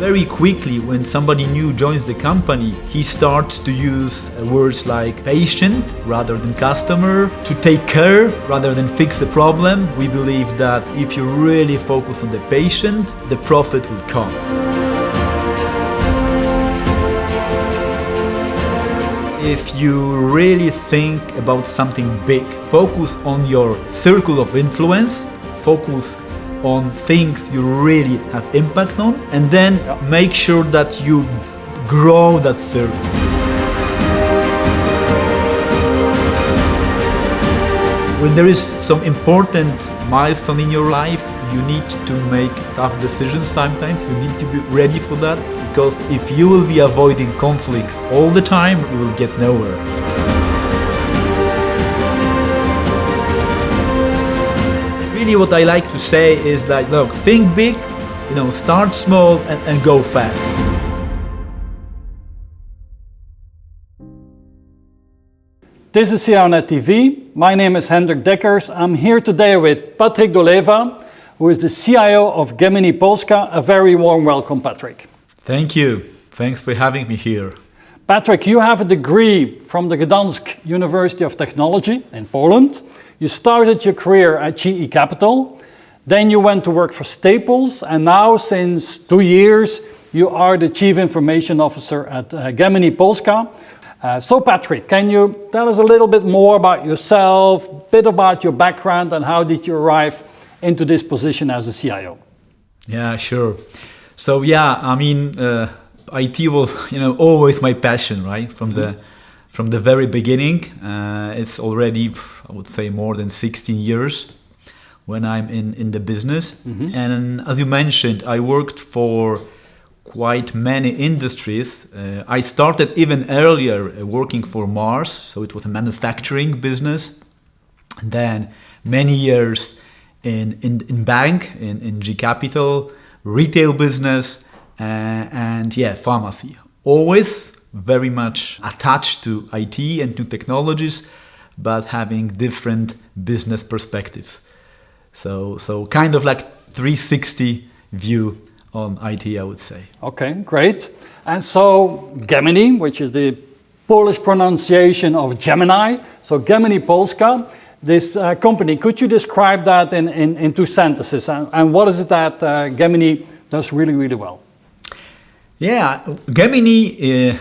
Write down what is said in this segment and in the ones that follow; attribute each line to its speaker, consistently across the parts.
Speaker 1: very quickly, when somebody new joins the company, he starts to use words like patient rather than customer, to take care rather than fix the problem. We believe that if you really focus on the patient, the profit will come. If you really think about something big, focus on your circle of influence, focus on things you really have impact on, and then make sure that you grow that circle. When there is some important milestone in your life, you need to make tough decisions sometimes. You need to be ready for that, because if you will be avoiding conflicts all the time, you will get nowhere. Really what I like to say is that, look, think big, start small and go fast.
Speaker 2: This is CIONET TV. My name is Hendrik Deckers. I'm here today with Patryk Dolewa, who is the CIO of Gemini Polska. A very warm welcome, Patryk.
Speaker 1: Thank you. Thanks for having me here.
Speaker 2: Patryk, you have a degree from the Gdańsk University of Technology in Poland. You started your career at GE Capital. Then you went to work for Staples, and now since 2 years, you are the Chief Information Officer at Gemini Polska. So Patryk, can you tell us a little bit more about yourself, a bit about your background, and how did you arrive into this position as a CIO?
Speaker 1: Yeah, sure. So IT was always my passion, right? From the very beginning. It's already, I would say, more than 16 years when I'm in the business. Mm-hmm. And as you mentioned, I worked for quite many industries. I started even earlier working for Mars, so it was a manufacturing business. And then many years in bank, in G Capital, retail business, and pharmacy. Always very much attached to IT and new technologies, but having different business perspectives. So kind of like 360 view on IT, I would say.
Speaker 2: Okay, great. And so Gemini, which is the Polish pronunciation of Gemini, so Gemini Polska, this company, could you describe that in 2 sentences? And what is it that Gemini does really, really well?
Speaker 1: Yeah, Gemini,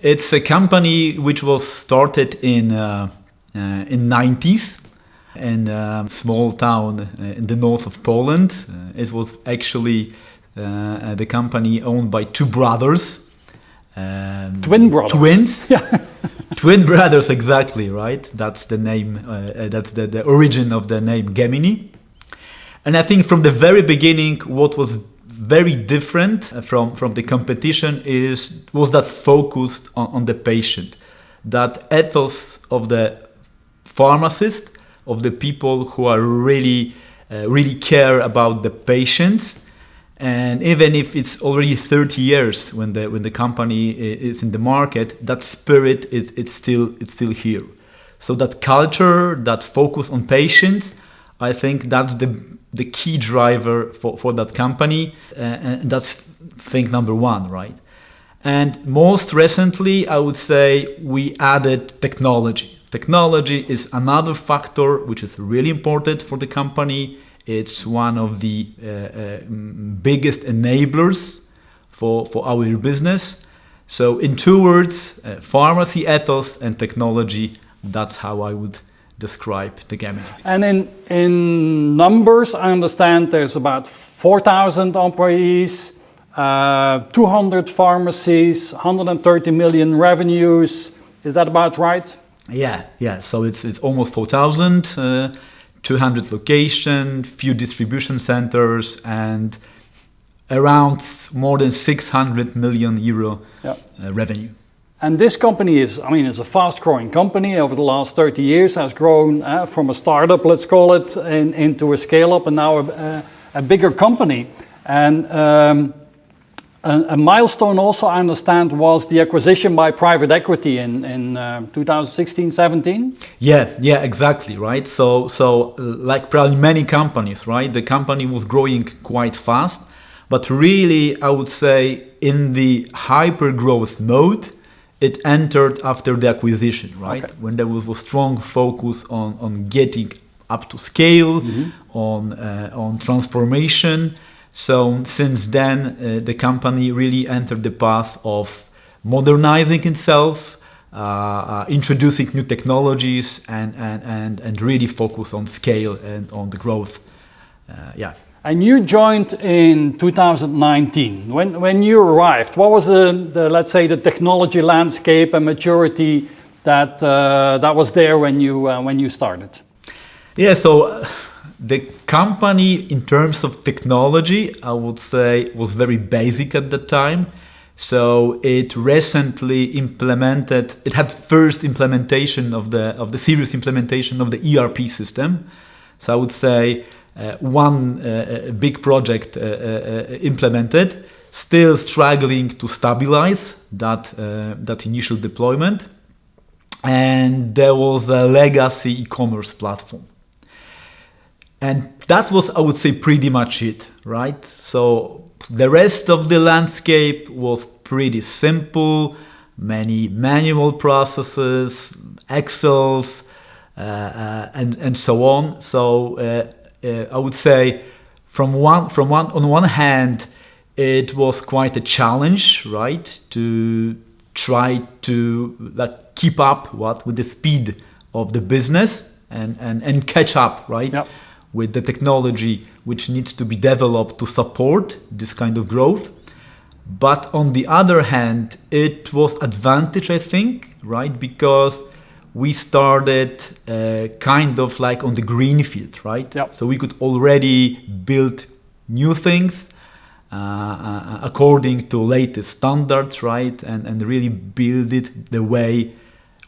Speaker 1: it's a company which was started in 90s in a small town in the north of Poland. It was actually the company owned by 2 brothers.
Speaker 2: Twin brothers.
Speaker 1: Twins.
Speaker 2: Yeah.
Speaker 1: Twin brothers, exactly, right? That's the name, that's the origin of the name Gemini. And I think from the very beginning, what was very different from the competition was that focused on the patient, that ethos of the pharmacist, of the people who are really care about the patients. And even if it's already 30 years when the company is in the market, that spirit it's still here. So that culture, that focus on patients, I think that's the key driver for that company, and that's thing number 1, right? And most recently, I would say we added technology. Technology is another factor which is really important for the company. It's one of the biggest enablers for our business. So in 2 words, pharmacy ethos and technology, that's how I would describe the Gemini.
Speaker 2: And in numbers, I understand there's about 4,000 employees, 200 pharmacies, 130 million revenues. Is that about right?
Speaker 1: Yeah. So it's almost 4,000, 200 locations, few distribution centers, and around more than 600 million euro revenue.
Speaker 2: And this company is a fast-growing company. Over the last 30 years, has grown from a startup, let's call it, into a scale-up, and now a bigger company. And a milestone also, I understand, was the acquisition by private equity in 2016-17.
Speaker 1: Yeah, exactly, right. So like probably many companies, right, the company was growing quite fast, But really, I would say in the hyper growth mode, it entered after the acquisition, right?
Speaker 2: Okay.
Speaker 1: When there was a strong focus on getting up to scale, on transformation. So since then, the company really entered the path of modernizing itself, introducing new technologies, and really focus on scale and on the growth. Yeah.
Speaker 2: And you joined in 2019. When you arrived, what was the let's say the technology landscape and maturity that was there when you started?
Speaker 1: Yeah, so the company in terms of technology, I would say, was very basic at the time. So it recently implemented, it had first implementation of the serious implementation of the ERP system. So I would say one big project implemented, still struggling to stabilize that initial deployment. And there was a legacy e-commerce platform. And that was, I would say, pretty much it, right? So the rest of the landscape was pretty simple, many manual processes, Excels, and so on. So I would say on one hand, it was quite a challenge, right, to try to keep up with the speed of the business and catch up, right?
Speaker 2: Yep.
Speaker 1: With the technology which needs to be developed to support this kind of growth. But on the other hand, it was advantage, I think, right? Because we started kind of like on the greenfield, right?
Speaker 2: Yep.
Speaker 1: So we could already build new things according to latest standards, right? And really build it the way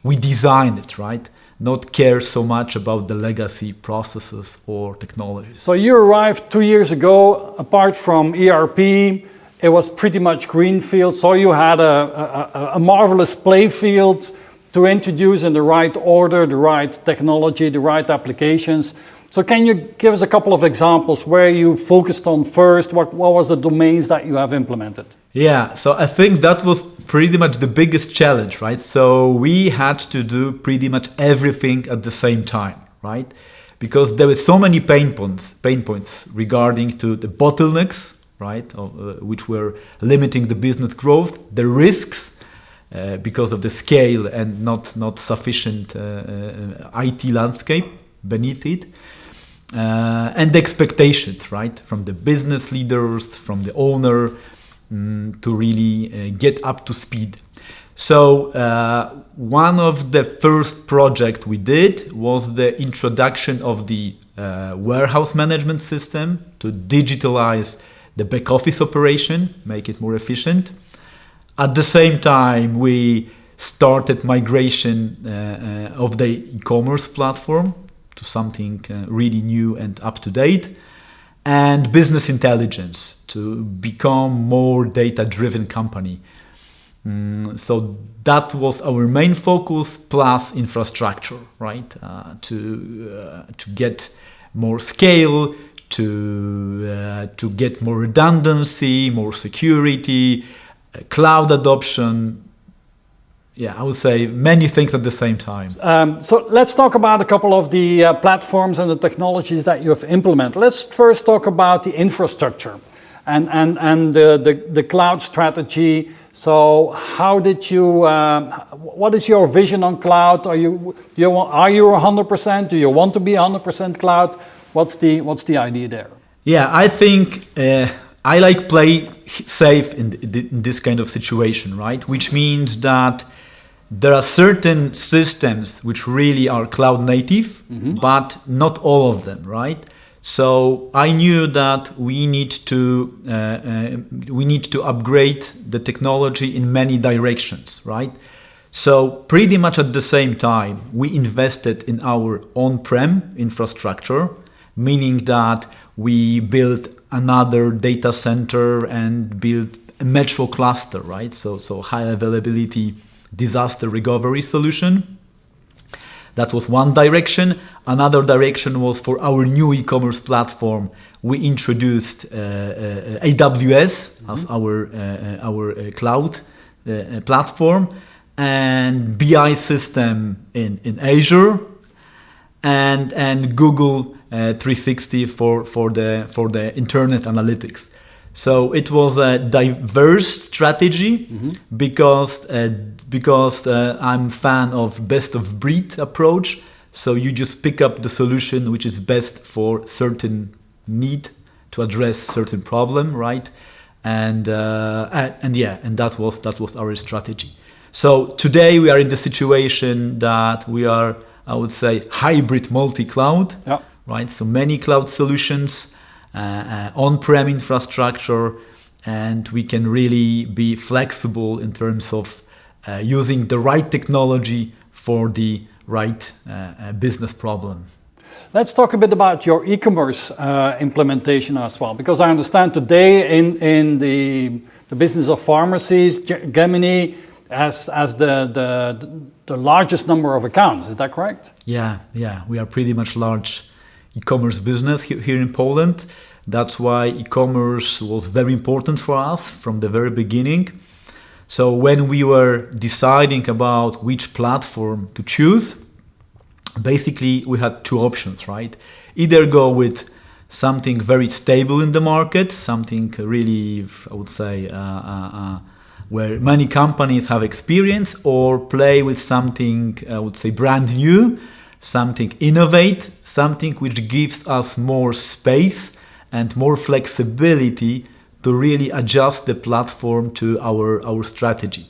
Speaker 1: we designed it, right? Not care so much about the legacy processes or technologies.
Speaker 2: So you arrived 2 years ago. Apart from ERP, it was pretty much greenfield. So you had a marvelous play field to introduce in the right order, the right technology, the right applications. So can you give us a couple of examples where you focused on first? What was the domains that you have implemented?
Speaker 1: Yeah, so I think that was pretty much the biggest challenge, right? So we had to do pretty much everything at the same time, right? Because there were so many pain points regarding to the bottlenecks, right? Which were limiting the business growth, the risks because of the scale and not sufficient IT landscape beneath it. And the expectations, right, from the business leaders, from the owner, to really get up to speed. So one of the first projects we did was the introduction of the warehouse management system to digitalize the back office operation, make it more efficient. At the same time, we started migration of the e-commerce platform to something really new and up to date, and business intelligence to become more data-driven company. So that was our main focus, plus infrastructure, right? To get more scale, to get more redundancy, more security, cloud adoption. Yeah, I would say many things at the same time.
Speaker 2: So let's talk about a couple of the platforms and the technologies that you have implemented. Let's first talk about the infrastructure and the cloud strategy. So how did you, what is your vision on cloud? Are you 100%? Do you want to be 100% cloud? What's the idea there?
Speaker 1: Yeah, I think I like play safe in this kind of situation, right? Which means that there are certain systems which really are cloud native, but not all of them, right? So I knew that we need to upgrade the technology in many directions, right? So pretty much at the same time, we invested in our on-prem infrastructure, meaning that we built another data center and built a metro cluster, right? So high availability disaster recovery solution. That was one direction. Another direction was for our new e-commerce platform. We introduced AWS as our cloud platform, and BI system in Azure, and Google 360 for the internet analytics. So it was a diverse strategy because I'm a fan of best of breed approach. So you just pick up the solution which is best for certain need to address certain problem, right? And that was our strategy. So today we are in the situation that we are, I would say, hybrid multi-cloud, right? So many cloud solutions, on-prem infrastructure, and we can really be flexible in terms of using the right technology for the right business problem.
Speaker 2: Let's talk a bit about your e-commerce implementation as well, because I understand today in the business of pharmacies, Gemini has the largest number of accounts. Is that correct?
Speaker 1: Yeah, we are pretty much large e-commerce business here in Poland. That's why e-commerce was very important for us from the very beginning. So when we were deciding about which platform to choose, basically we had two options, right? Either go with something very stable in the market, something really, I would say, where many companies have experience, or play with something, I would say, brand new, something innovate, something which gives us more space and more flexibility to really adjust the platform to our strategy.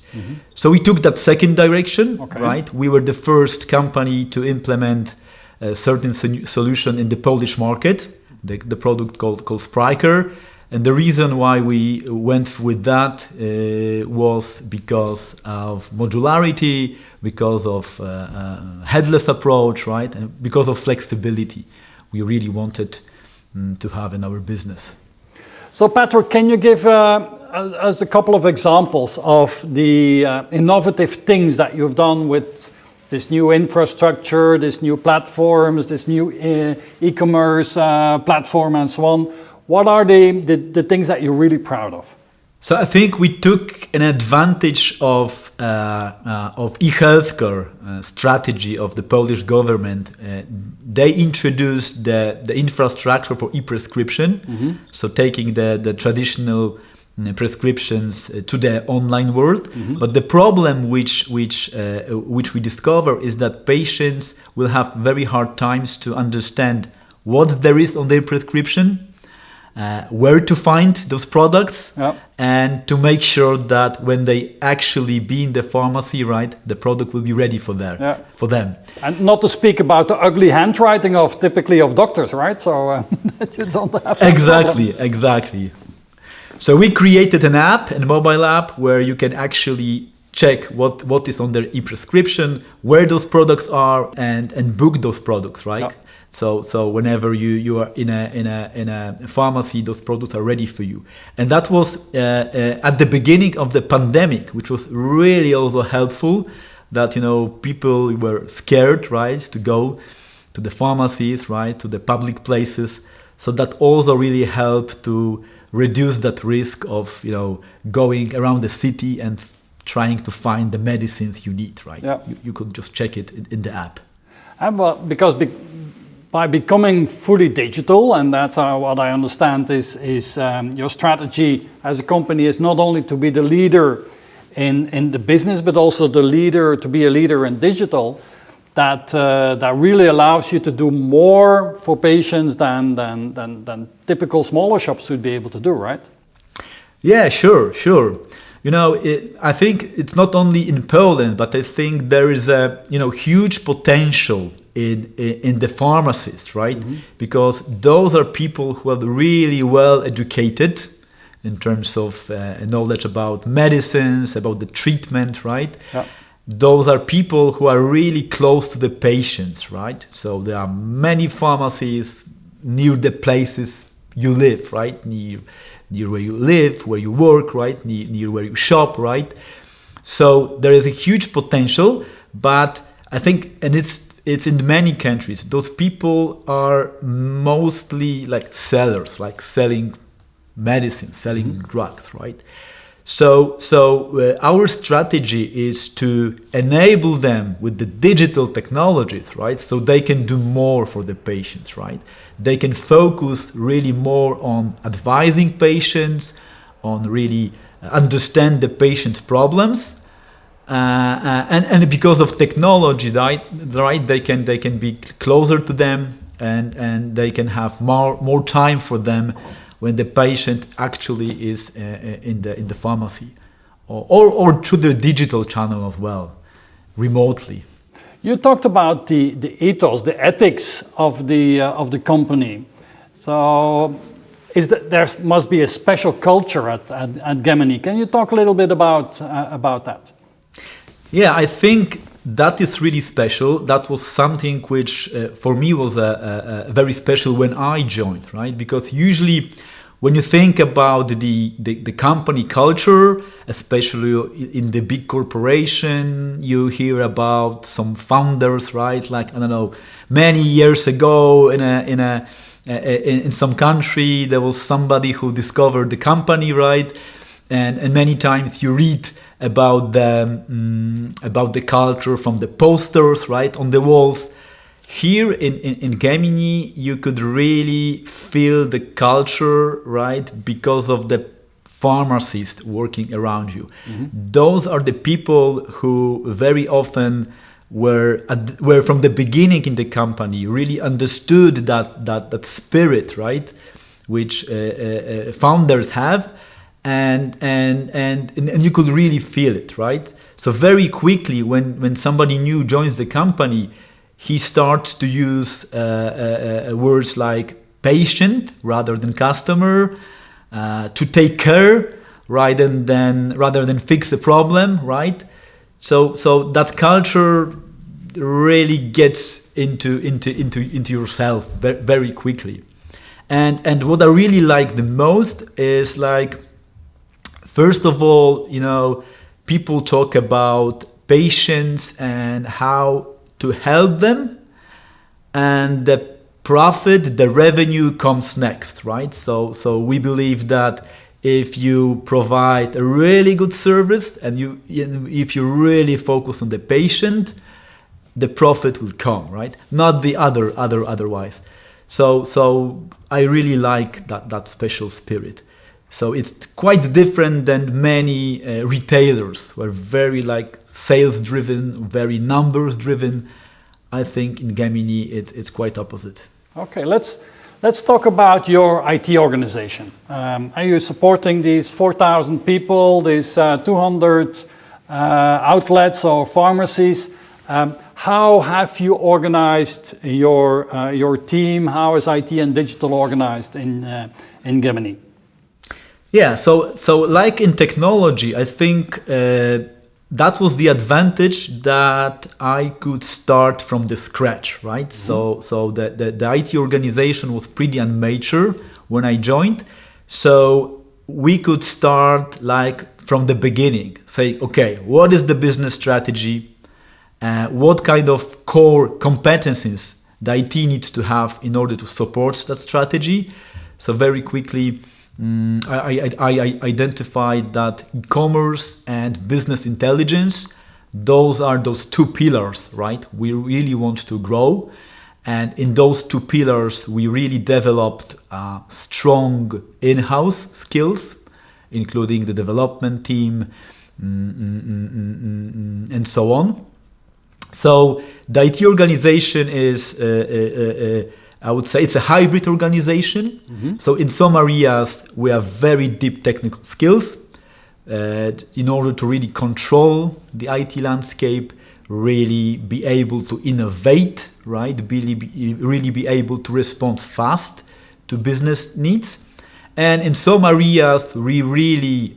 Speaker 1: So we took that second direction, right? We were the first company to implement a certain solution in the Polish market, the product called Spryker. And the reason why we went with that was because of modularity, because of headless approach, right? And because of flexibility we really wanted to have in our business.
Speaker 2: So Patryk, can you give us a couple of examples of the innovative things that you've done with this new infrastructure, this new platforms, this new e-commerce platform and so on? What are the things that you're really proud of?
Speaker 1: So I think we took an advantage of e-healthcare strategy of the Polish government. They introduced the infrastructure for e-prescription, so taking the traditional prescriptions to the online world. But the problem which we discover is that patients will have very hard times to understand what there is on their prescription, where to find those products, and to make sure that when they actually be in the pharmacy, right, the product will be ready for them.
Speaker 2: And not to speak about the ugly handwriting of typically of doctors, right? So that you don't have that
Speaker 1: Exactly. So we created an app, a mobile app, where you can actually check what is on their e-prescription, where those products are, and book those products, right? So whenever you are in a pharmacy, those products are ready for you. And that was at the beginning of the pandemic, which was really also helpful, that people were scared, right, to go to the pharmacies, right, to the public places. So that also really helped to reduce that risk of going around the city and trying to find the medicines you need, right? You could just check it in the app.
Speaker 2: And well, because by becoming fully digital, and that's what I understand is your strategy as a company is not only to be the leader in the business, but also to be a leader in digital, that really allows you to do more for patients than typical smaller shops would be able to do, right?
Speaker 1: Yeah, sure. I think it's not only in Poland, but I think there is a huge potential in the pharmacists, right? Because those are people who are really well educated in terms of knowledge about medicines, about the treatment, right? Those are people who are really close to the patients, right? So there are many pharmacies near the places you live, right? Near where you live, where you work, right? Near where you shop, right? So there is a huge potential, but I think, and it's it's in many countries. Those people are mostly like sellers, like selling medicine, selling drugs, right? So our strategy is to enable them with the digital technologies, right? So they can do more for the patients, right? They can focus really more on advising patients, on really understand the patient's problems, and because of technology, right? They can be closer to them, and they can have more time for them when the patient actually is in the pharmacy, or through the digital channel as well, remotely.
Speaker 2: You talked about the ethos, the ethics of the company. So there must be a special culture at Gemini. Can you talk a little bit about that?
Speaker 1: Yeah, I think that is really special. That was something which for me was a very special when I joined, right? Because usually when you think about the company culture, especially in the big corporation, you hear about some founders, right? Like, I don't know, many years ago in some country, there was somebody who discovered the company, right? And many times you read about the culture from the posters, right, on the walls. Here in Gemini, you could really feel the culture, right, because of the pharmacists working around you. Those are the people who very often were from the beginning in the company, really understood that spirit, right, which founders have, and you could really feel it, right? So very quickly, when somebody new joins the company, he starts to use words like patient rather than customer, to take care rather than fix the problem, right? So that culture really gets into yourself very quickly. And what I really like the most is, like, first of all, people talk about patients and how to help them, and the profit, the revenue comes next, right? So we believe that if you provide a really good service and if you really focus on the patient, the profit will come, right? Not the otherwise. So I really like that special spirit. So it's quite different than many retailers who are very like sales driven, very numbers driven. I think in Gemini it's quite opposite.
Speaker 2: Okay, let's talk about your IT organization. Are you supporting these 4,000 people, these 200 outlets or pharmacies? How have you organized your team? How is IT and digital organized in Gemini?
Speaker 1: Yeah, so like in technology, I think that was the advantage, that I could start from the scratch, right? So the IT organization was pretty immature when I joined. So we could start like from the beginning, say, okay, what is the business strategy? What kind of core competencies the IT needs to have in order to support that strategy? So very quickly, I identified that e-commerce and business intelligence, those two pillars, right? We really want to grow. And in those two pillars, we really developed strong in-house skills, including the development team and so on. So the IT organization is, I would say, it's a hybrid organization. So in some areas, we have very deep technical skills in order to really control the IT landscape, really be able to innovate, right? Really be able to respond fast to business needs. And in some areas, we really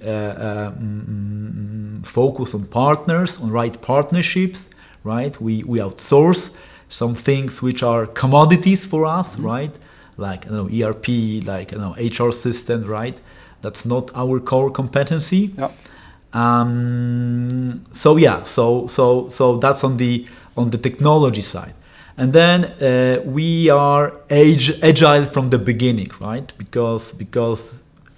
Speaker 1: focus on partners, on right partnerships, right? We outsource some things which are commodities for us, right? Like, ERP, like, HR system, right? That's not our core competency.
Speaker 2: Yep.
Speaker 1: So that's on the technology side. And then we are agile from the beginning, right? Because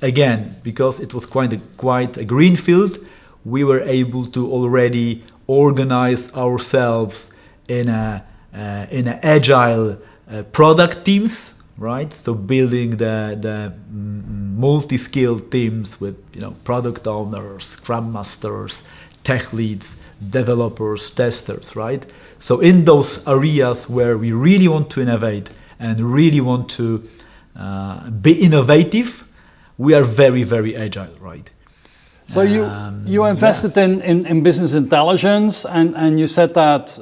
Speaker 1: it was quite a greenfield, we were able to already organize ourselves in a agile product teams, right? So building the multi-skilled teams with product owners, scrum masters, tech leads, developers, testers, right? So in those areas where we really want to innovate and really want to be innovative, we are very, very agile, right?
Speaker 2: So you invested in business intelligence, and you said that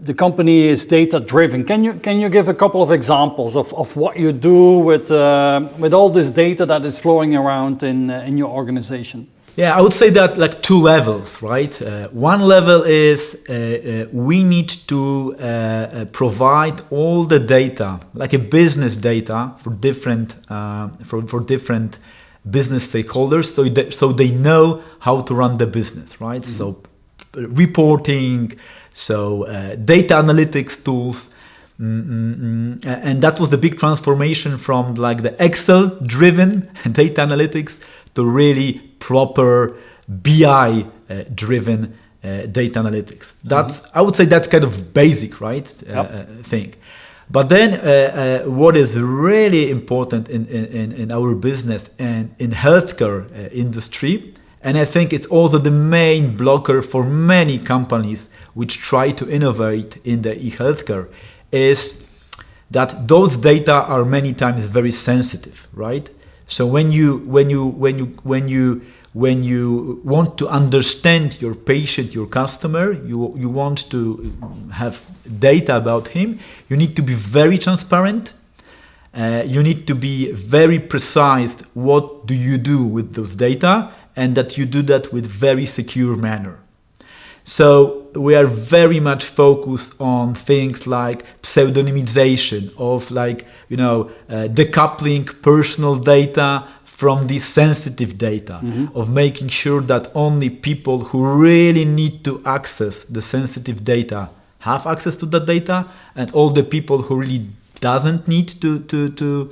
Speaker 2: the company is data driven. Can you give a couple of examples of what you do with all this data that is flowing around in your organization?
Speaker 1: Yeah, I would say that like two levels, right? One level is we need to provide all the data, like a business data, for different business stakeholders, so they know how to run the business, right? Mm-hmm. So reporting, data analytics tools, and that was the big transformation from like the Excel-driven data analytics to really proper BI-driven data analytics. That's I would say that's kind of basic, right? Thing. But then what is really important in our business and in healthcare industry, and I think it's also the main blocker for many companies which try to innovate in the e-healthcare, is that those data are many times very sensitive, right? So when you want to understand your patient, your customer, you want to have data about him, you need to be very transparent. You need to be very precise what do you do with those data, and that you do that with very secure manner. So we are very much focused on things like pseudonymization of decoupling personal data from the sensitive data, of making sure that only people who really need to access the sensitive data have access to that data, and all the people who really doesn't need to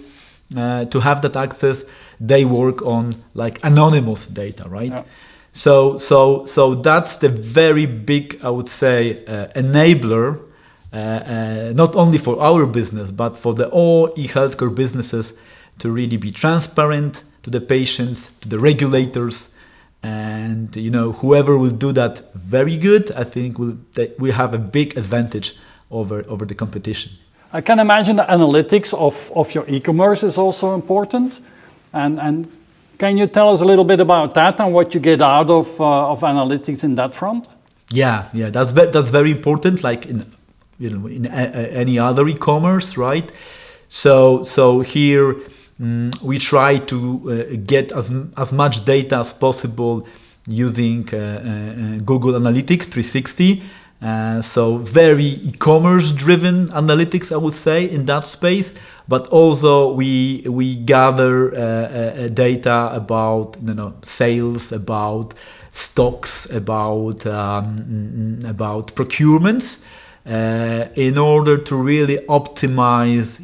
Speaker 1: have that access, they work on like anonymous data, right? Yeah. So that's the very big, I would say, enabler, not only for our business, but for the all e-healthcare businesses, to really be transparent to the patients, to the regulators, and whoever will do that very good, I think we have a big advantage over the competition.
Speaker 2: I can imagine the analytics of your e-commerce is also important, and can you tell us a little bit about that and what you get out of analytics in that front? Yeah,
Speaker 1: that's very important. Like in any other e-commerce, right? So here we try to get as much data as possible using Google Analytics 360. So very e-commerce driven analytics, I would say, in that space. But also we gather data about sales, about stocks, about procurements, in order to really optimize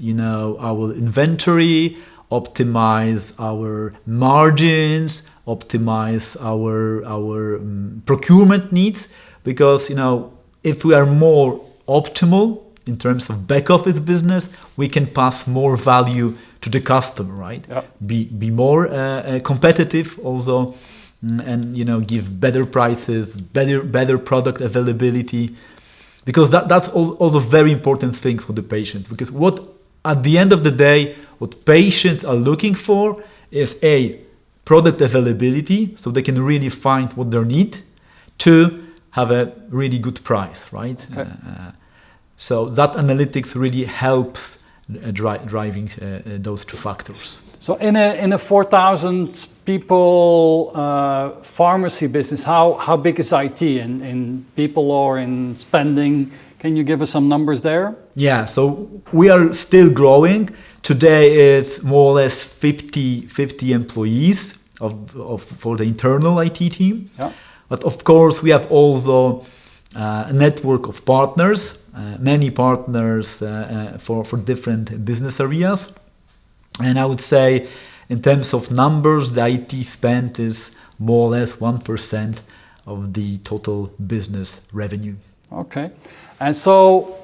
Speaker 1: our inventory, optimize our margins, optimize our procurement needs. Because if we are more optimal in terms of back office business, we can pass more value to the customer, right? Yep. Be more competitive also, and give better prices, better product availability, because that's also very important things for the patients. Because at the end of the day, what patients are looking for is product availability, so they can really find what they need. 2, have a really good price, right? Okay. So that analytics really helps driving those 2 factors.
Speaker 2: So in a 4,000 people pharmacy business, how big is IT in people or in spending? Can you give us some numbers there?
Speaker 1: Yeah, so we are still growing. Today it's more or less 50 employees for the internal IT team. Yeah. But of course, we have also a network of partners, many partners for different business areas. And I would say in terms of numbers, the IT spend is more or less 1% of the total business revenue.
Speaker 2: Okay. And so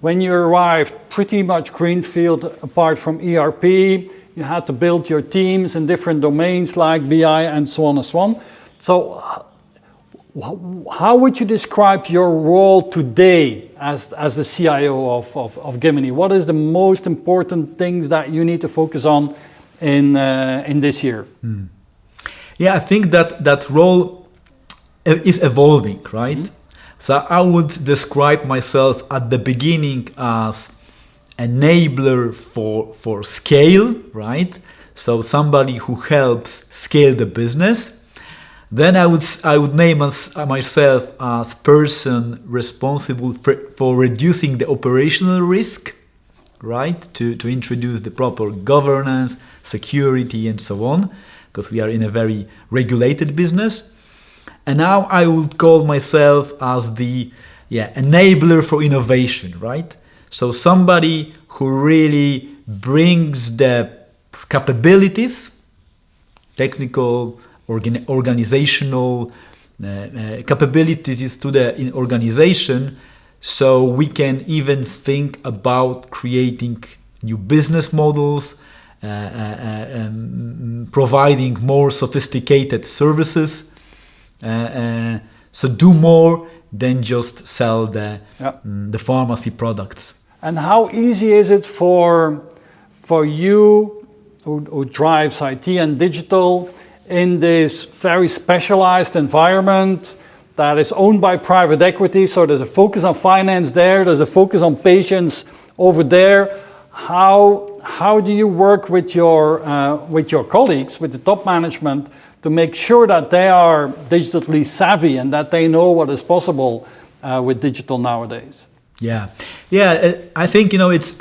Speaker 2: when you arrived pretty much greenfield, apart from ERP, you had to build your teams in different domains like BI and so on and so on. So how would you describe your role today as the CIO of Gemini? What is the most important things that you need to focus on in this year?
Speaker 1: Yeah, I think that role is evolving, right? So I would describe myself at the beginning as enabler for scale, right? So somebody who helps scale the business. Then I would name myself as person responsible for reducing the operational risk, right? To introduce the proper governance, security, and so on, because we are in a very regulated business. And now I would call myself as the enabler for innovation, right? So somebody who really brings the capabilities, technical, organizational capabilities to the organization, so we can even think about creating new business models, providing more sophisticated services. So do more than just sell the pharmacy products.
Speaker 2: And how easy is it for you who drives IT and digital in this very specialized environment that is owned by private equity? So there's a focus on finance there, there's a focus on patients over there. How do you work with your colleagues, with the top management, to make sure that they are digitally savvy and that they know what is possible with digital nowadays?
Speaker 1: Yeah. I think it's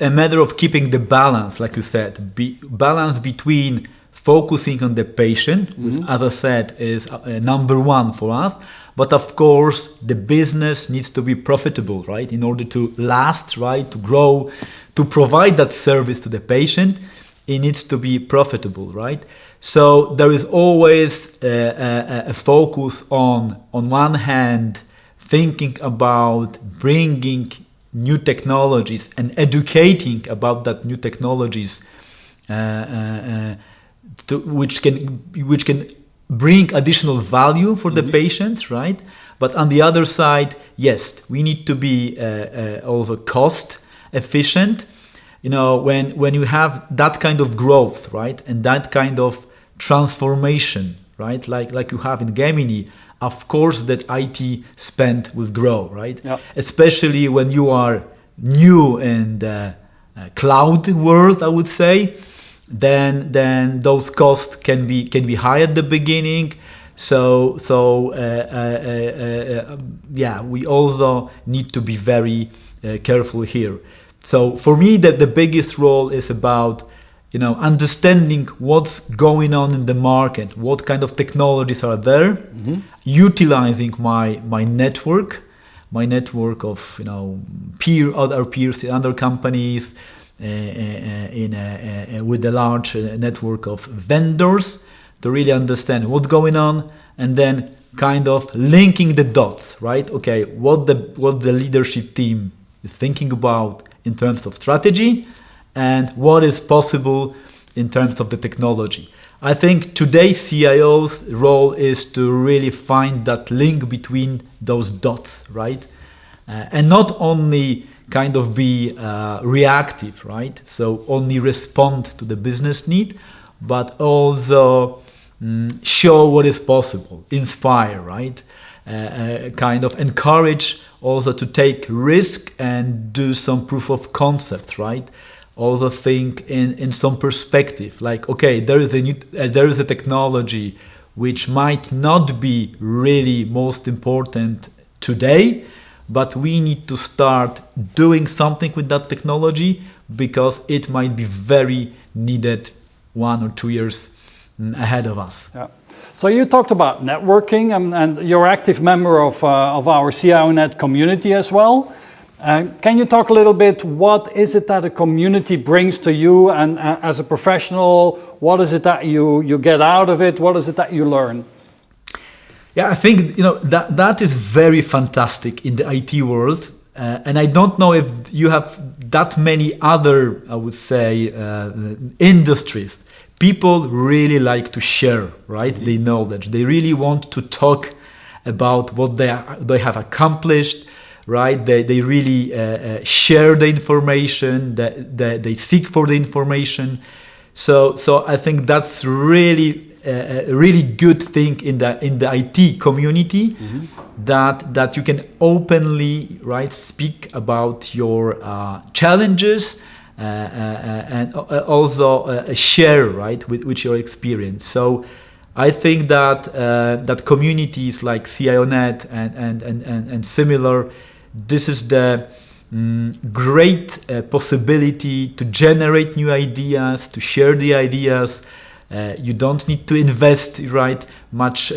Speaker 1: a matter of keeping the balance, like you said, balance between focusing on the patient, which, as I said, is number one for us. But of course, the business needs to be profitable, right? In order to last, right, to grow, to provide that service to the patient, it needs to be profitable, right? So there is always a focus on one hand, thinking about bringing new technologies and educating about that new technologies, which can bring additional value for the patients, right? But on the other side, yes, we need to be also cost efficient. When you have that kind of growth, right, and that kind of transformation, right, like you have in Gemini, of course that IT spend will grow, right? Yep. Especially when you are new in the cloud world, I would say, then those costs can be high at the beginning. So we also need to be very careful here. So for me, the biggest role is about understanding what's going on in the market, what kind of technologies are there, utilizing my network of other peers in other companies, with a large network of vendors to really understand what's going on, and then kind of linking the dots, right? Okay, what the leadership team is thinking about in terms of strategy, and what is possible in terms of the technology. I think today's CIO's role is to really find that link between those dots, right? And not only kind of be reactive, right? So only respond to the business need, but also show what is possible, inspire, right? Kind of encourage also to take risk and do some proof of concept, right? Also think in some perspective, like, okay, there is a technology which might not be really most important today, but we need to start doing something with that technology because it might be very needed 1 or 2 years ahead of us.
Speaker 2: Yeah. So you talked about networking, and you're an active member of our CIONET community as well. Can you talk a little bit, what is it that a community brings to you, and as a professional, what is it that you get out of it, what is it that you learn?
Speaker 1: Yeah, I think that is very fantastic in the IT world, and I don't know if you have that many other, I would say, industries. People really like to share, right? Mm-hmm. Their knowledge. They really want to talk about what they have accomplished, right? They really share the information. They seek for the information. So I think that's really a really good thing in the IT community, mm-hmm. that you can openly, right, speak about your challenges and also share, right, with your experience. So I think that communities like CIONET and similar, this is the great possibility to generate new ideas, to share the ideas. You don't need to invest, right, much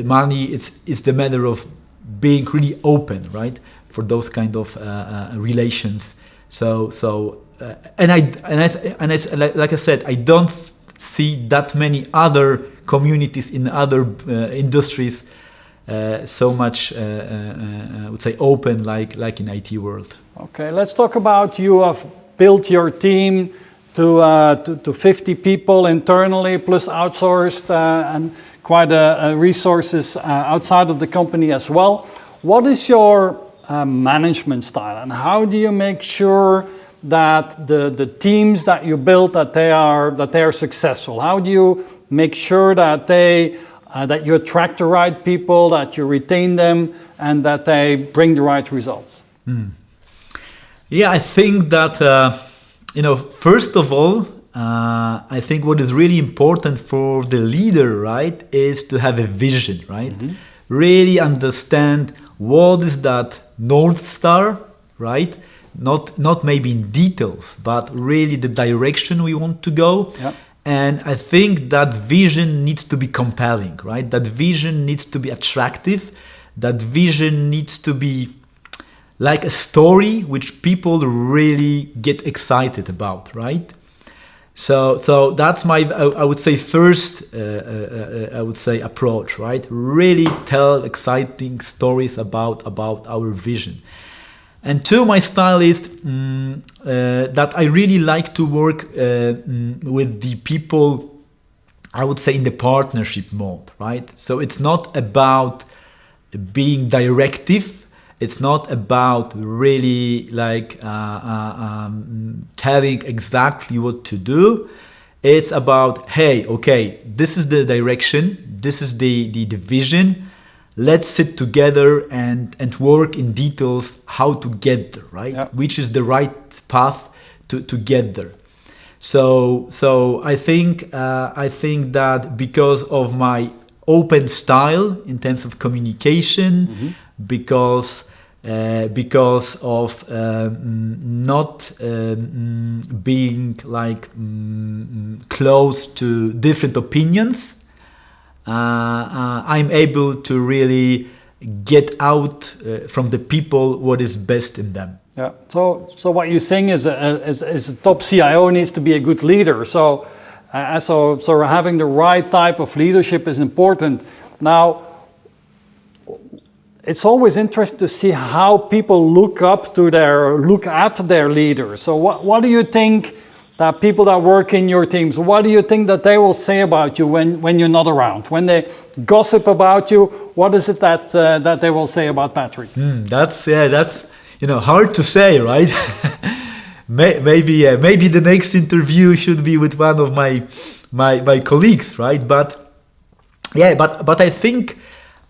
Speaker 1: money. It's the matter of being really open, right, for those kind of relations. Like I said, I don't see that many other communities in other industries so much, I would say, open like in IT world.
Speaker 2: Okay, let's talk about, you have built your team to 50 people internally, plus outsourced and quite resources outside of the company as well. What is your management style, and how do you make sure that the teams that you build, that they are successful? How do you make sure that that you attract the right people, that you retain them, and that they bring the right results?
Speaker 1: Yeah, I think that first of all, I think what is really important for the leader, right, is to have a vision, right? Mm-hmm. Really understand what is that North Star, right? Not maybe in details, but really the direction we want to go. Yep. And I think that vision needs to be compelling, right? That vision needs to be attractive. That vision needs to be like a story which people really get excited about, right? So that's my, I would say, first, I would say, approach, right? Really tell exciting stories about our vision. And two, my style is that I really like to work with the people, I would say, in the partnership mode, right? So it's not about being directive. It's not about really like telling exactly what to do. It's about, hey, okay, this is the direction, this is the vision. Let's sit together and work in details how to get there, right? Yep. Which is the right path to get there. So I think that because of my open style in terms of communication, mm-hmm. because of not being like close to different opinions, I'm able to really get out from the people what is best in them.
Speaker 2: Yeah. So what you're saying is a top CIO needs to be a good leader. So having the right type of leadership is important. Now, it's always interesting to see how people look at their leaders. So what do you think that people that work in your teams, what do you think that they will say about you when you're not around? When they gossip about you, what is it that they will say about Patryk?
Speaker 1: That's hard to say, right? Maybe the next interview should be with one of my colleagues, right? But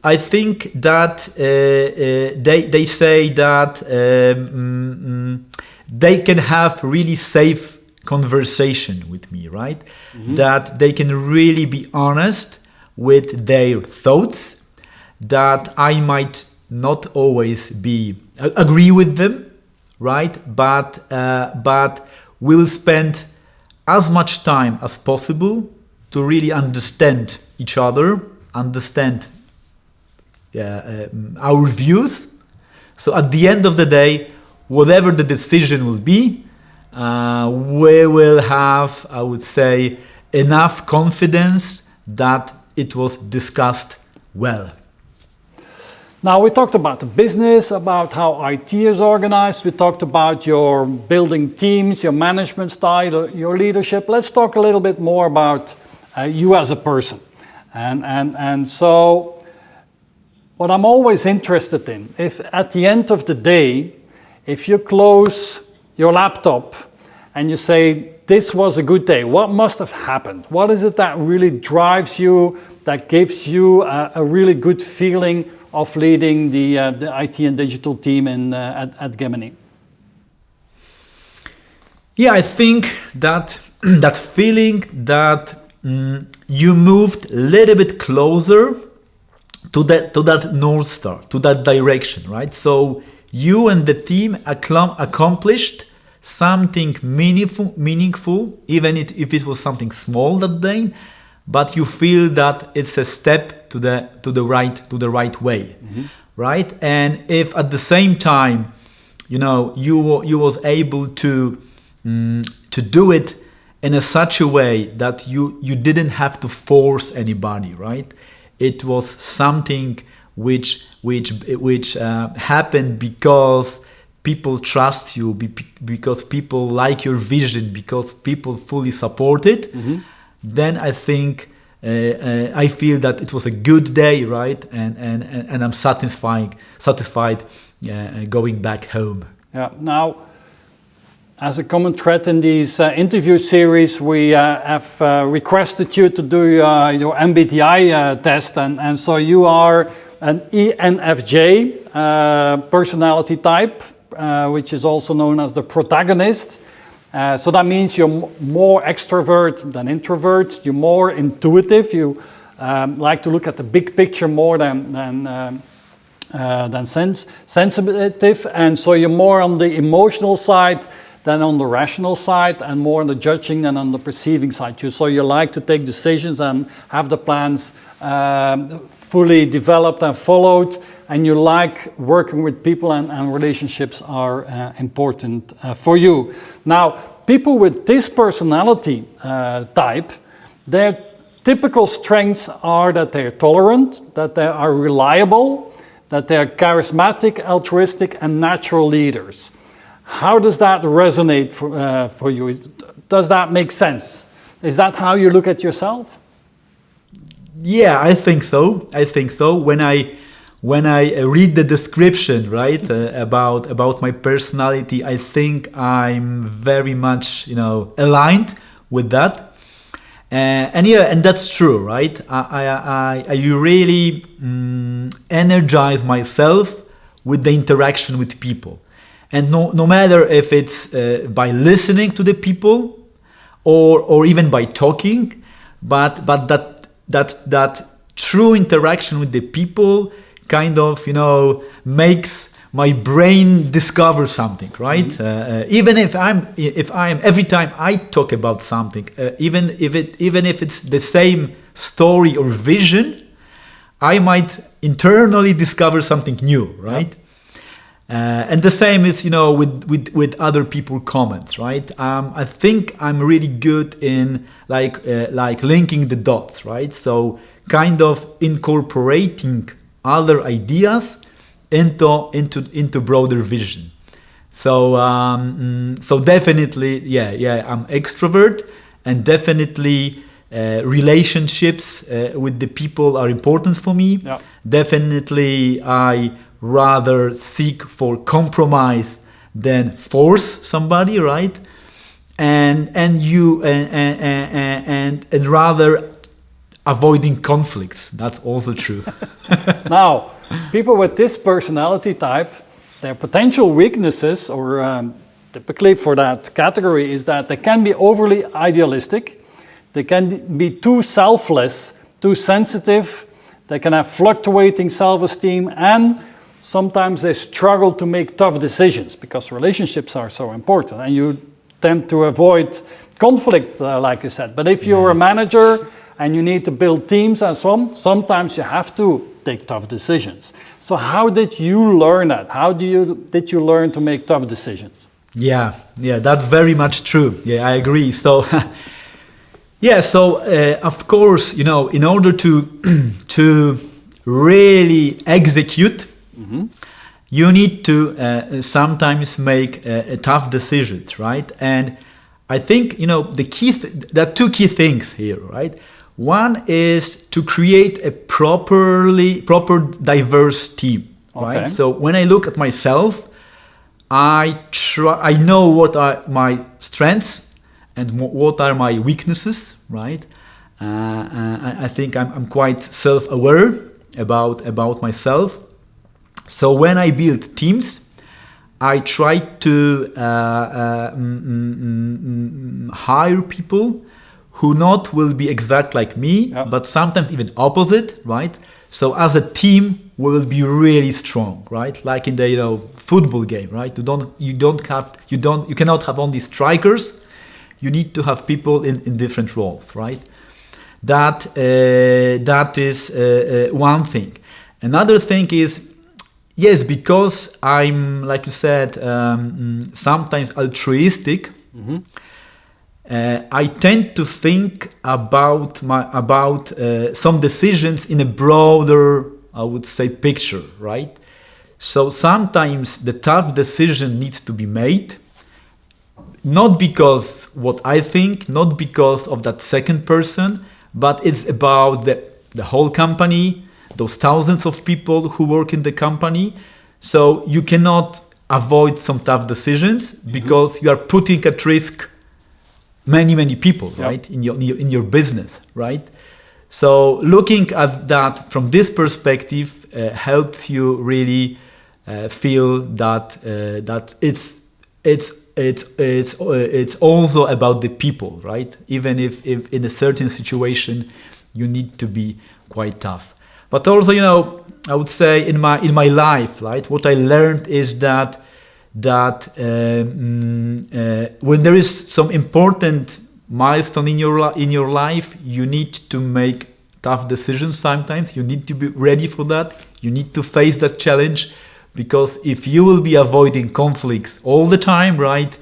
Speaker 1: I think that they say that they can have really safe conversation with me, right? Mm-hmm. That they can really be honest with their thoughts, that I might not always agree with them, right? But we'll spend as much time as possible to really understand each other, understand our views. So at the end of the day, whatever the decision will be, we will have, I would say, enough confidence that it was discussed well.
Speaker 2: Now we talked about the business, about how IT is organized. We talked about your building teams, your management style, your leadership. Let's talk a little bit more about you as a person. And so what I'm always interested in, if at the end of the day, if you close your laptop and you say, this was a good day, what must have happened? What is it that really drives you, that gives you a really good feeling of leading the IT and digital team at Gemini?
Speaker 1: Yeah, I think that that feeling that you moved a little bit closer to that North Star, to that direction, right? So you and the team accomplished something meaningful, even if it was something small that day, but you feel that it's a step to the right way, right? And if at the same time, you was able to do it in such a way that you didn't have to force anybody, right? It was something which happened because people trust you, because people like your vision, because people fully support it. Then I think I feel that it was a good day, right? And I'm satisfied going back home.
Speaker 2: Yeah. Now, as a common thread in these interview series, we have requested you to do your MBTI test, and so you are an ENFJ personality type, which is also known as the protagonist. So that means you're more extrovert than introvert. You're more intuitive. You like to look at the big picture more than sensitive, and so you're more on the emotional side than on the rational side, and more on the judging than on the perceiving side. So you like to take decisions and have the plans fully developed and followed, and you like working with people, and relationships are important for you. Now, people with this personality type, their typical strengths are that they're tolerant, that they are reliable, that they're charismatic, altruistic, and natural leaders. How does that resonate for you? Does that make sense? Is that how you look at yourself?
Speaker 1: Yeah, I think so. When I read the description, right, about my personality, I think I'm very much, aligned with that. And that's true, right? I really energize myself with the interaction with people. And no matter if it's by listening to the people or even by talking, but that true interaction with the people kind of makes my brain discover something, right? Even if I'm every time I talk about something, even if it's the same story or vision, I might internally discover something new, right? And the same is, with other people's comments, right? I think I'm really good in like linking the dots, right? So kind of incorporating other ideas into broader vision. So definitely, I'm extrovert, and definitely relationships with the people are important for me. Yeah. Definitely, I rather seek for compromise than force somebody, right? And rather avoiding conflicts. That's also true.
Speaker 2: Now, people with this personality type, their potential weaknesses, or typically for that category, is that they can be overly idealistic, they can be too selfless, too sensitive, they can have fluctuating self-esteem, and sometimes they struggle to make tough decisions because relationships are so important, and you tend to avoid conflict, like you said. But if you're a manager and you need to build teams and so on, sometimes you have to take tough decisions. So how did you learn that? How did you learn to make tough decisions?
Speaker 1: Yeah, that's very much true. Yeah, I agree. So, of course, in order to really execute, you need to sometimes make tough decisions, right? And I think there are two key things here, right? One is to create a proper diverse team, right? So when I look at myself, I know what are my strengths and what are my weaknesses, right? I think I'm quite self-aware about myself. So when I build teams, I try to hire people who not will be exact like me, but sometimes even opposite, right? So as a team, we will be really strong, right? Like in the football game, right? You cannot have only strikers. You need to have people in different roles, right? That is one thing. Another thing is, yes, because I'm, like you said, sometimes altruistic. I tend to think about some decisions in a broader, I would say, picture, right? So sometimes the tough decision needs to be made, not because what I think, not because of that second person, but it's about the whole company, those thousands of people who work in the company. So you cannot avoid some tough decisions because you are putting at risk many people, right, in your business, right? So looking at that from this perspective helps you really feel that it's also about the people, right? Even if in a certain situation you need to be quite tough. But also, I would say in my life, right, what I learned is that when there is some important milestone in your life, you need to make tough decisions sometimes. You need to be ready for that. You need to face that challenge, because if you will be avoiding conflicts all the time, right,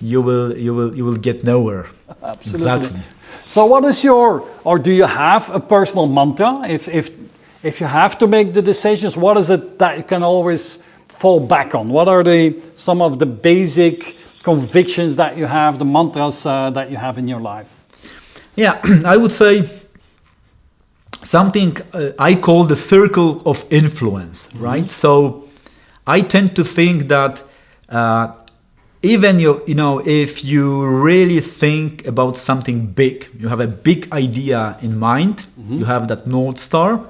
Speaker 1: you will get nowhere.
Speaker 2: Absolutely.
Speaker 1: Exactly.
Speaker 2: So what is or do you have a personal mantra? If you have to make the decisions, what is it that you can always fall back on? What are some of the basic convictions that you have, the mantras that you have in your life?
Speaker 1: Yeah, I would say something I call the circle of influence, right? So I tend to think that even if you really think about something big, you have a big idea in mind, you have that North Star.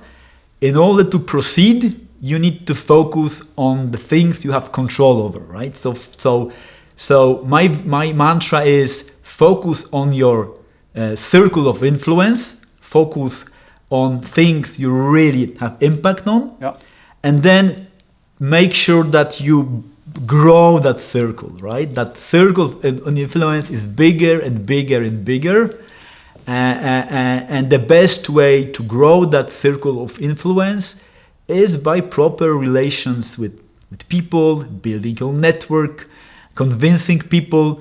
Speaker 1: In order to proceed, you need to focus on the things you have control over, right? So my mantra is focus on your circle of influence, focus on things you really have impact on, and then make sure that you grow that circle, right? That circle of influence is bigger and bigger and bigger. And the best way to grow that circle of influence is by proper relations with people, building your network, convincing people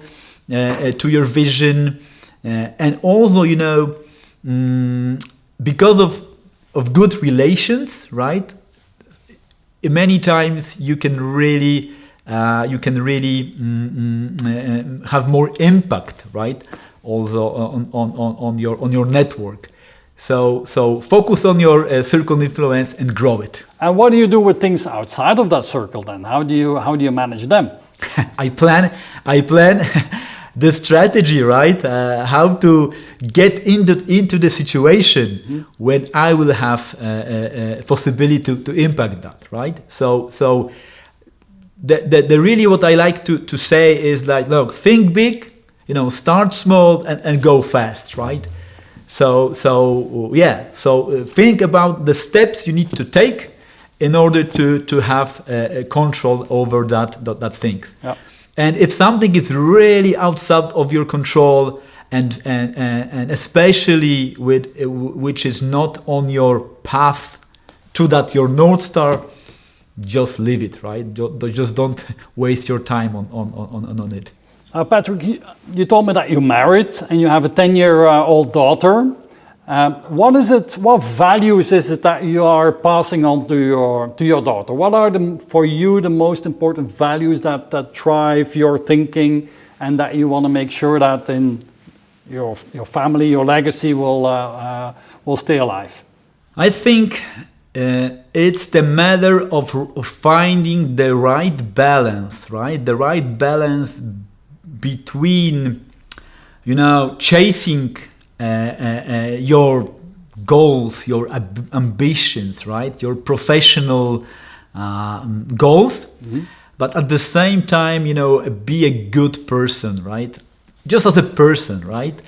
Speaker 1: to your vision, and also, because of good relations, right? Many times you can really have more impact, right? Also on your network. So focus on your circle of influence and grow it.
Speaker 2: And what do you do with things outside of that circle then? How do you manage them?
Speaker 1: I plan the strategy, right? How to get into the situation when I will have a possibility to impact that, right? So the really what I like to say is like, look, think big, start small and go fast, right? So think about the steps you need to take in order to have control over that things. And if something is really outside of your control and especially with which is not on your path to that your North Star, just leave it, right? Just don't waste your time on it.
Speaker 2: Patryk, you told me that you're married and you have a 10-year-old daughter. What values is it that you are passing on to your daughter? What are for you the most important values that drive your thinking and that you want to make sure that in your family, your legacy will stay alive?
Speaker 1: I think it's the matter of finding the right balance, right? The right balance between, chasing your goals, your ambitions, right? Your professional goals, but at the same time, be a good person, right? Just as a person, right?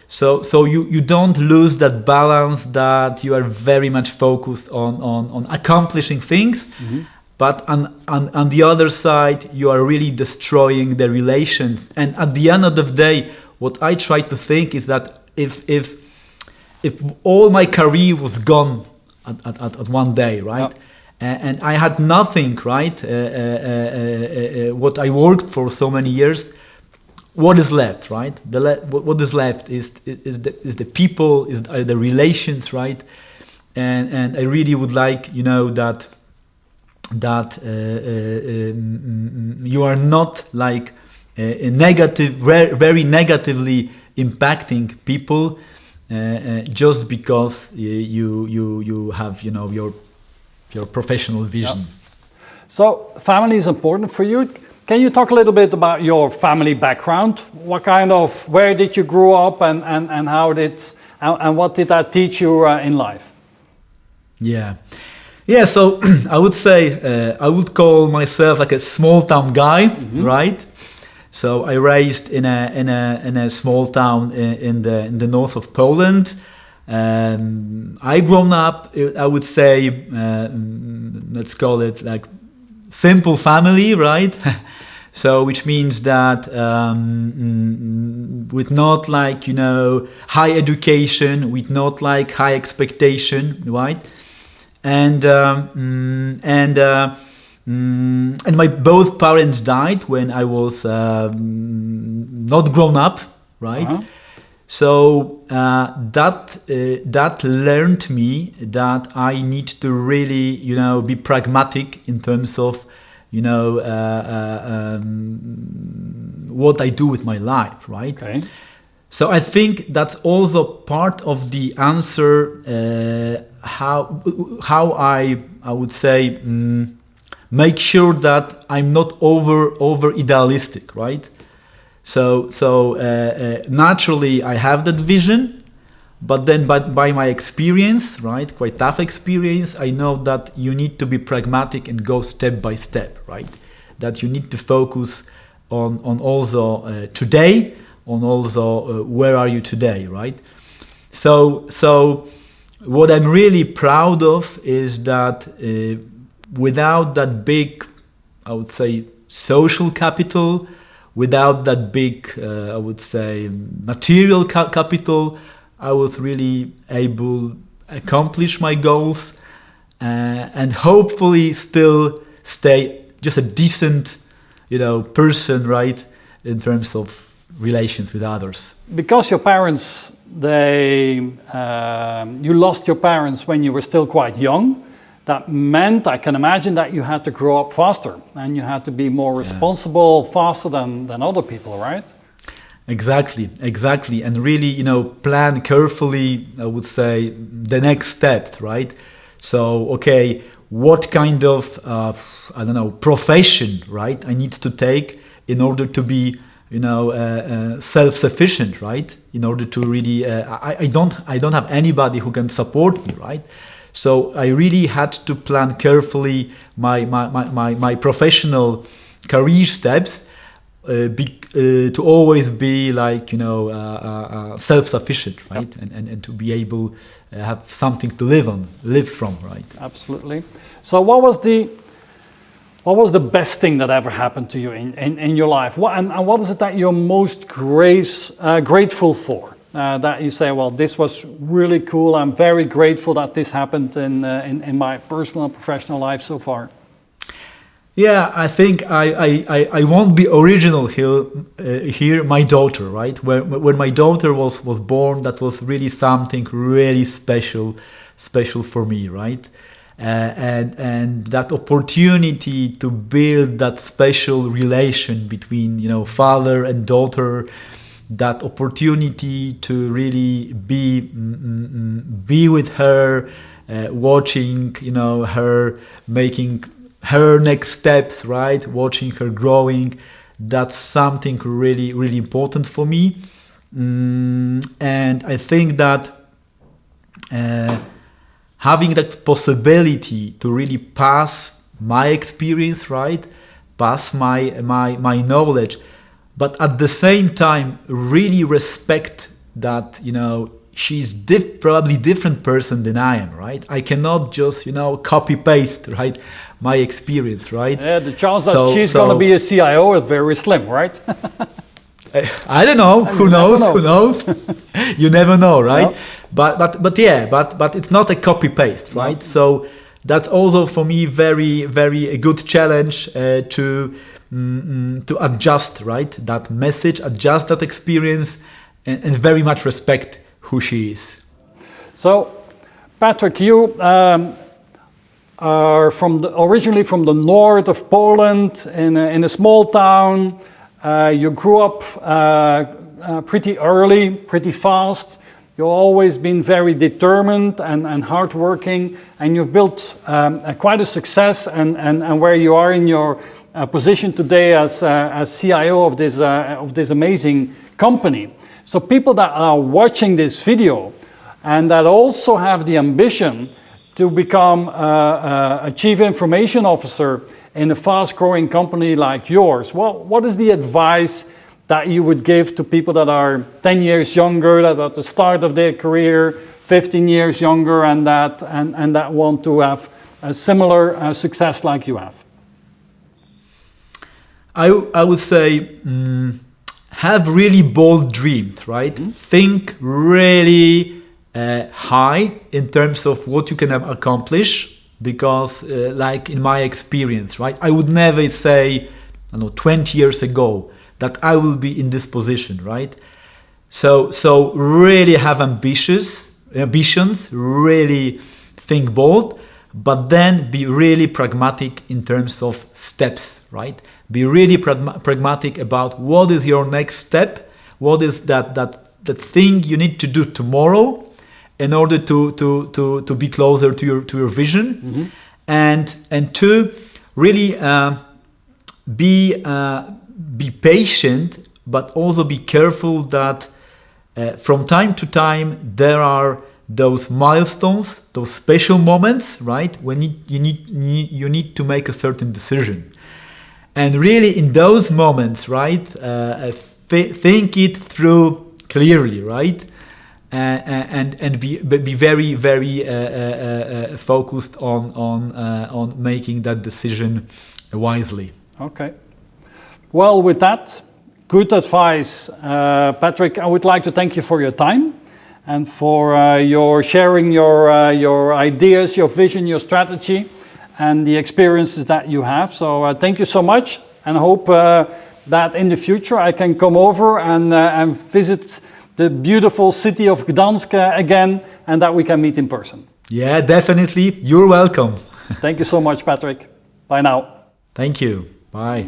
Speaker 1: So you don't lose that balance, that you are very much focused on accomplishing things, but on the other side, you are really destroying the relations. And at the end of the day, what I try to think is that if all my career was gone at one day, right? And I had nothing, right? What I worked for so many years, what is left, right? What is left is the people, are the relations, right? And I really would like, that you are not like a negative, very negatively impacting people just because you have, your professional vision.
Speaker 2: Yeah. So family is important for you. Can you talk a little bit about your family background? Where did you grow up and what did that teach you in life?
Speaker 1: Yeah, so I would say I would call myself like a small town guy, right? So I raised in a small town in the north of Poland. I grown up, I would say, let's call it like simple family, right? So which means that with not like high education, with not like high expectation, right? And my both parents died when I was not grown up, right? So that learned me that I need to really be pragmatic in terms of what I do with my life, right?
Speaker 2: Okay.
Speaker 1: So I think that's also part of the answer. How I would say make sure that I'm not over idealistic, right? So naturally I have that vision, but then by my experience, right, quite tough experience, I know that you need to be pragmatic and go step by step, right? That you need to focus on also today, on also where are you today, right? So what I'm really proud of is that without that big, I would say, social capital, without that big, I would say, material capital, I was really able to accomplish my goals and hopefully still stay just a decent, person, right, in terms of relations with others.
Speaker 2: Because your parents, you lost your parents when you were still quite young. That meant, I can imagine, that you had to grow up faster and you had to be more responsible faster than other people, right?
Speaker 1: Exactly. And really, plan carefully, I would say, the next step, right? So, okay, what kind of, profession, right, I need to take in order to be, self-sufficient, right? In order to really, I don't have anybody who can support me, right? So I really had to plan carefully my professional career steps to always be like self-sufficient, right? And to be able to have something to live from, right?
Speaker 2: Absolutely. So what was the What was the best thing that ever happened to you in your life? And what is it that you're most grateful for? That you say, well, this was really cool. I'm very grateful that this happened in my personal and professional life so far.
Speaker 1: Yeah, I think I won't be original here. My daughter, right? When my daughter was born, that was really something really special for me, right? And that opportunity to build that special relation between, you know, father and daughter, that opportunity to really be with her, watching, you know, her making her next steps, right? Watching her growing, that's something really, really important for me. And I think that having that possibility to really pass my experience, right? Pass my knowledge, but at the same time really respect that, you know, she's probably different person than I am, right? I cannot just, you know, copy paste, right, my experience, right?
Speaker 2: Yeah, the chance that she's going to be a CIO is very slim, right?
Speaker 1: I don't know. Who knows? Who knows? You never know, right?
Speaker 2: No.
Speaker 1: But it's not a copy paste, right? No. So that's also for me very a good challenge to adjust, right, that message, adjust that experience, and very much respect who she is.
Speaker 2: So, Patryk, you are originally from the north of Poland, in a small town. You grew up pretty early, pretty fast. You've always been very determined and hardworking, and you've built quite a success. And where you are in your position today as CIO of this amazing company. So people that are watching this video and that also have the ambition to become a chief information officer in a fast-growing company like yours, well, what is the advice that you would give to people that are 10 years younger, that are at the start of their career, 15 years younger, and that want to have a similar success like you have?
Speaker 1: I would say have really bold dreams, right? Mm-hmm. Think really high in terms of what you can accomplish, because like in my experience, right, I would never say, 20 years ago that I will be in this position, right? So really have ambitions, really think bold, but then be really pragmatic in terms of steps, right? Be really pragmatic about what is your next step, what is that thing you need to do tomorrow in order to be closer to your vision, mm-hmm. and to really be patient, but also be careful that from time to time there are those milestones, those special moments, right, when you need to make a certain decision. And really in those moments, right, think it through clearly, right, and be very focused on making that decision wisely.
Speaker 2: Okay. Well, with that, good advice, Patryk. I would like to thank you for your time and for your sharing your ideas, your vision, your strategy, and the experiences that you have. So thank you so much, and I hope that in the future I can come over and visit the beautiful city of Gdansk again, and that we can meet in person.
Speaker 1: Yeah, definitely. You're welcome.
Speaker 2: Thank you so much, Patryk. Bye now.
Speaker 1: Thank you. Bye.